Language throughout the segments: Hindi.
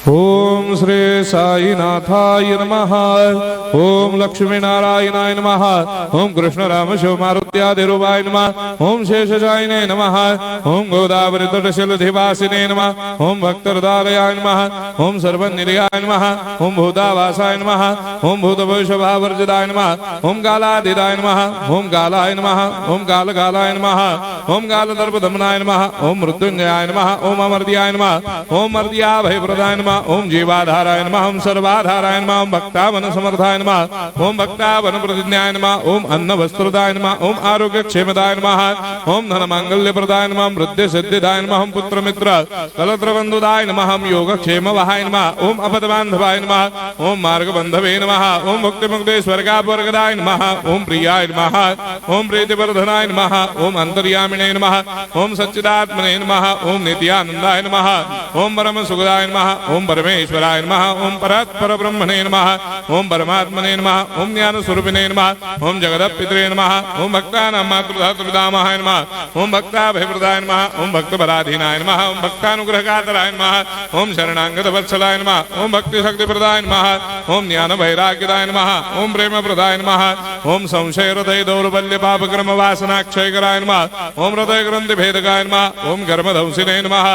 ओम श्री साईनाथाय नमः। ओम लक्ष्मी नारायणाय नमः। ओम कृष्ण राम शिव मारुत्यादिरूपाय नमः। ओम शेषशायिने नमः। ओम गोदावरी तटशिलधिवासिने नमः। ओम भक्तहृदयाय नमः। ओम सर्वनिर्याय नमः। ओम भूतावासाय नमः। ओम भूतभविष्यभावर्जिताय नमः। ओम कालातीताय नमः। ओम कालाय नमः। ओम कालकालाय नमः। ओम कालदर्पदमनाय नमः। ओम मृत्युंजयाय नमः। ओम अमर्त्याय नमः। ओम मर्त्याभयप्रदाय नमः। ओम जीवाधाराय नमः। ओम सर्वाधाराय नमः। ओम भक्तावन समर्थाय नमः। ओम भक्तावन प्रतिज्ञाय नमः। ओम अन्न वस्त्रदाय नमः। ओम आरोग्य क्षेमदाय नमः। ओम धन मांगल्य प्रदाय नमः। ओम वृद्धि सिद्धिदाय नमः। ओम पुत्र मित्र कलत्र बंधुदाय नमः। ओम योग क्षेम वहाय नमः। ओम अपद बांधवाय नमः। ओम मार्ग बंधवे नमः। ओम मुक्ति मुक्ति स्वर्गापवर्गदाय नमः। ओम प्रियाय नमः। ओम प्रीतिवर्धनाय नमः। ओम अंतर्यामिने नमः। ओम सच्चिदात्मने नमः। ओम नित्यानंदाय नमः। ओम परम सुखदाय नमः। ओम परमेश्वराय नमः। ओम परात्पर ब्रह्मणे नमः। ओम परमात्मने नमः। ओम ज्ञान स्वरूपिणे नमः। ओम जगदपितरे नमः। ओम भक्तानां मातृधातुपितामहाय नमः। ओम भक्ताभयप्रदाय नमः। ओम भक्तपराधीनाय नमः। ओम भक्तानुग्रहकातराय नमः। ओम शरणागत वत्सलाय नमः। ओम भक्ति शक्तिप्रदाय नमः। ओम ज्ञान वैराग्यदाय नमः। ओम प्रेम प्रदाय नमः। ओम संशय हृदय दौर्बल्य पाप कर्म वासना क्षयकराय नमः। ओम हृदय ग्रंथि भेदकाय नमः। ओम कर्मधंसिने नमः।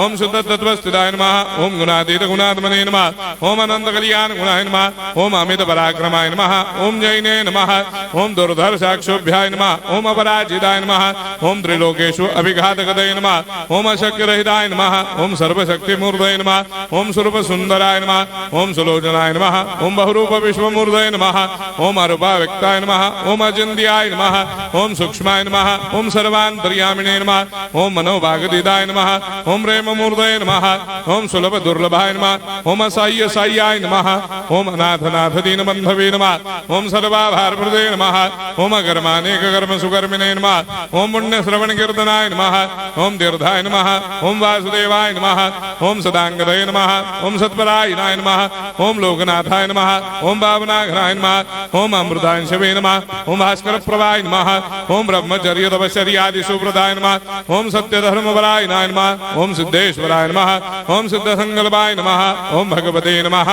ओम शुद्ध तत्वस्थिताय नमः। ओम गुणातीत गुणात्मने नमः। ओम अनंत कल्याण गुणाय नमः। ओम अमित पराक्रमाय नमः। ओम जैने नमः। ओम दुर्धर्षाक्षोभ्याय नमः। ओम अपराजिताय नमः। ओम त्रिलोकेषु अभिघातगतये नमः। ओम अशक्य रहिताय नमः। ओम सर्वशक्तिमूर्तये नमः। ओम स्वरूप सुंदराय नमः। ओम सुलोचनाय नमः। ओम बहुरूप विश्वमूर्तये नमः। ओम अरूपाव्यक्ताय नमः। ओम अचिन्त्याय नमः। ओम सूक्ष्माय नमः। ओम सर्वान्तर्यामिने नमः। ओम मनोभागदिताय नमः। ओम प्रेममूर्तये नमः। ओम सुलभ दुर्लभाय नमः। ओम असाह्य साह्याय नमः। ओम अनाथनाथ दीनबन्धवे नमः। ओम सर्वाभारप्रदे नमः। ओम अकर्मानेक कर्म सुकर्मिणे नमः। ओम पुण्य श्रवण कीर्तनाय नमः। ओम तीर्थाय नमः। ओम वासुदेवाय नमः। ओम सदांगदये नमः। ओम सत्परायणाय नमः। ओम लोकनाथाय नमः। ओम भावनाघराय नमः। ओम अमृतांशवे नमः। ओम भास्कर प्रभाय नमः। ओम ब्रह्मचर्य तपश्चर्यादि सुप्रदाय नमः। ओम सत्यधर्मपरायणाय नमः। ओम सिद्धेश्वराय नमः। ओम सिद्ध संकल्पाय नमः। ओम भगवते नमः।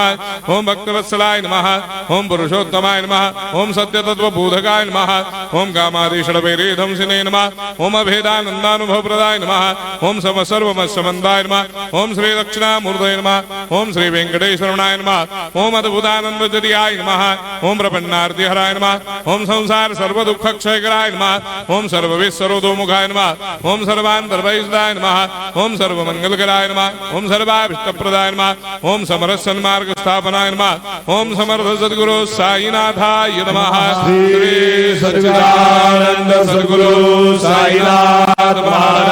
ओम भक्तवत्सलाय नमः। ओम पुरुषोत्तमाय नमः। ओम सत्य तत्वबोधकाय नमः। ओम कामादिषडवैरे धंसिने नमः। ओम अभेदानंदानुभव प्रदाय नमः। ओम सर्वमस्समन्दाय नमः। ओम श्री दक्षिणामूर्तये नमः। ओम श्री वेंकटेश्वरनाय नमः। ओम अद्भुतानंदजरियाय नमः। ओम प्रपन्नार्तिहराय नमः। ओम संसार सर्व दुख क्षयकराय नमः। ओम सर्वविश्वरोधोमुखाय नमः। ओम सर्वान्तर्भयदाय नमः। ओम सर्वमंगलकराय नमः। ओम सर्वाभिष्टप्रदाय नमः। ओम समरस सन्मार्ग स्थापनाय नमः। ओम समर्थ सद्गुरु साईनाथाय नमः। श्री सच्चिदानंद सद्गुरु साईनाथ महाराज